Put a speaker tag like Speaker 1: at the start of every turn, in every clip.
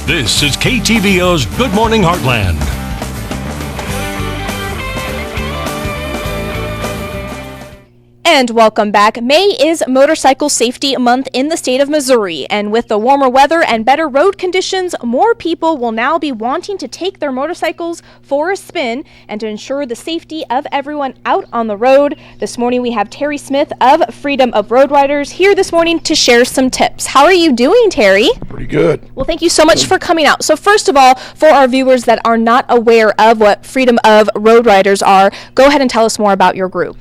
Speaker 1: This is KTVO's Good Morning Heartland.
Speaker 2: And welcome back. May is Motorcycle Safety Month in the state of Missouri, and with the warmer weather and better road conditions, more people will now be wanting to take their motorcycles for a spin and to ensure the safety of everyone out on the road. This morning we have Terry Smith of Freedom of Road Riders here this morning to share some tips. How are you doing, Terry?
Speaker 3: Pretty good.
Speaker 2: Well, thank you so much for coming out. So first of all, for our viewers that are not aware of what Freedom of Road Riders are, go ahead and tell us more about your group.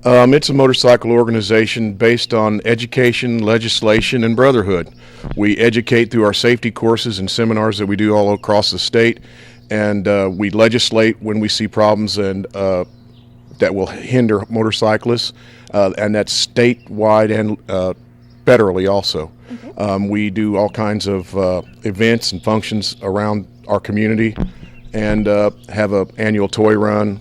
Speaker 3: It's a motorcycle organization based on education, legislation, and brotherhood. We educate through our safety courses and seminars that we do all across the state, and we legislate when we see problems and that will hinder motorcyclists, and that's statewide and federally also. Okay. We do all kinds of events and functions around our community, and have an annual toy run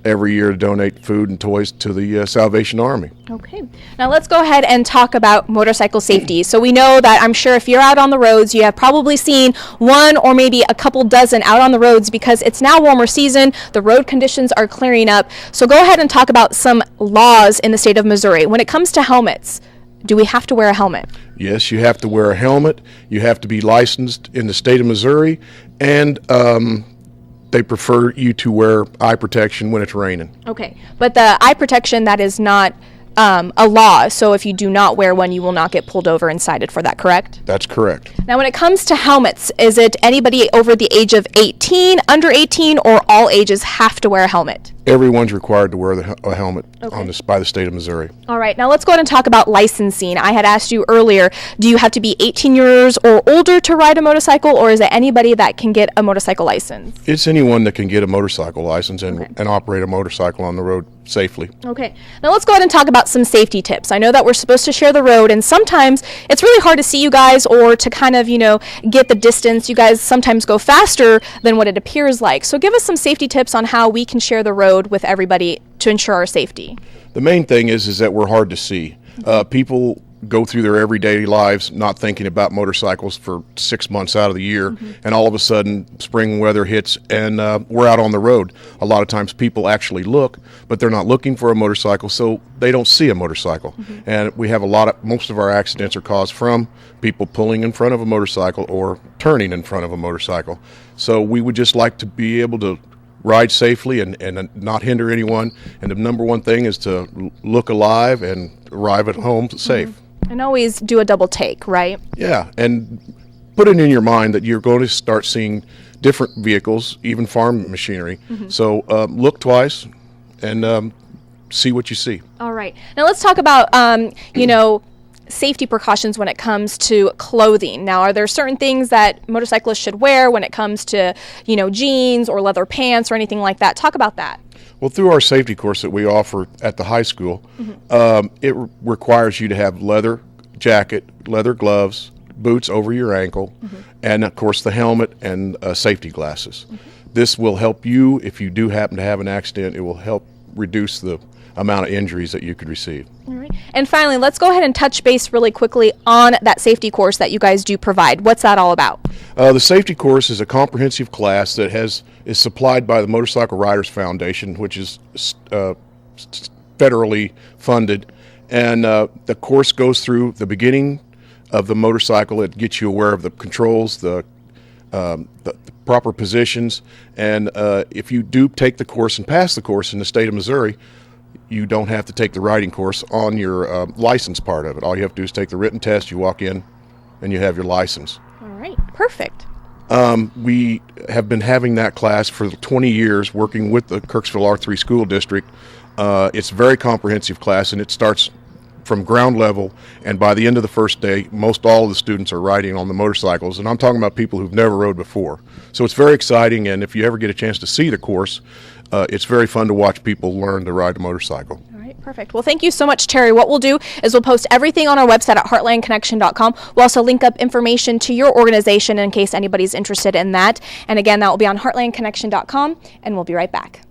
Speaker 3: every year to donate food and toys to the Salvation Army.
Speaker 2: Okay. Now let's go ahead and talk about motorcycle safety. So we know that, I'm sure if you're out on the roads, you have probably seen one or maybe a couple dozen out on the roads because it's now warmer season, the road conditions are clearing up. So go ahead and talk about some laws in the state of Missouri. When it comes to helmets, do we have to wear a helmet?
Speaker 3: Yes, you have to wear a helmet. You have to be licensed in the state of Missouri, and they prefer you to wear eye protection when it's raining.
Speaker 2: Okay, but the eye protection, that is not a law, so if you do not wear one, you will not get pulled over and cited for that, correct?
Speaker 3: That's correct.
Speaker 2: Now, when it comes to helmets, is it anybody over the age of 18, under 18, or all ages have to wear a helmet?
Speaker 3: Everyone's required to wear a helmet
Speaker 2: Okay.
Speaker 3: by the state of Missouri.
Speaker 2: All right, now let's go ahead and talk about licensing. I had asked you earlier, do you have to be 18 years or older to ride a motorcycle, or is it anybody that can get a motorcycle license?
Speaker 3: It's anyone that can get a motorcycle license and operate a motorcycle on the road safely.
Speaker 2: Okay, now let's go ahead and talk about some safety tips. I know that we're supposed to share the road, and sometimes it's really hard to see you guys or to kind of, get the distance. You guys sometimes go faster than what it appears like. So give us some safety tips on how we can share the road with everybody to ensure our safety.
Speaker 3: The main thing is that we're hard to see. People go through their everyday lives not thinking about motorcycles for 6 months out of the year, and all of a sudden spring weather hits and we're out on the road. A lot of times people actually look, but they're not looking for a motorcycle, so they don't see a motorcycle. And we have most of our accidents are caused from people pulling in front of a motorcycle or turning in front of a motorcycle. So we would just like to be able to ride safely and not hinder anyone. And the number one thing is to look alive and arrive at home safe.
Speaker 2: And always do a double take, right?
Speaker 3: Yeah, and put it in your mind that you're going to start seeing different vehicles, even farm machinery. So look twice and see what you see.
Speaker 2: All right. Now let's talk about, safety precautions when it comes to clothing. Now, are there certain things that motorcyclists should wear when it comes to, jeans or leather pants or anything like that? Talk about that.
Speaker 3: Well, through our safety course that we offer at the high school, it requires you to have leather jacket, leather gloves, boots over your ankle, and of course the helmet and safety glasses. This will help you if you do happen to have an accident. It will help reduce the amount of injuries that you could receive.
Speaker 2: All right. And finally, let's go ahead and touch base really quickly on that safety course that you guys do provide. What's that all about?
Speaker 3: The safety course is a comprehensive class that is supplied by the Motorcycle Riders Foundation, which is federally funded. And the course goes through the beginning of the motorcycle. It gets you aware of the controls, the proper positions. And if you do take the course and pass the course in the state of Missouri, you don't have to take the riding course on your license part of it. All you have to do is take the written test, you walk in, and you have your license.
Speaker 2: All right, perfect.
Speaker 3: We have been having that class for 20 years, working with the Kirksville R3 School District. It's a very comprehensive class, and it starts from ground level, and by the end of the first day, most all of the students are riding on the motorcycles, and I'm talking about people who've never rode before. So it's very exciting, and if you ever get a chance to see the course, it's very fun to watch people learn to ride a motorcycle.
Speaker 2: All right, perfect. Well, thank you so much, Terry. What we'll do is we'll post everything on our website at heartlandconnection.com. We'll also link up information to your organization in case anybody's interested in that. And again, that will be on heartlandconnection.com, and we'll be right back.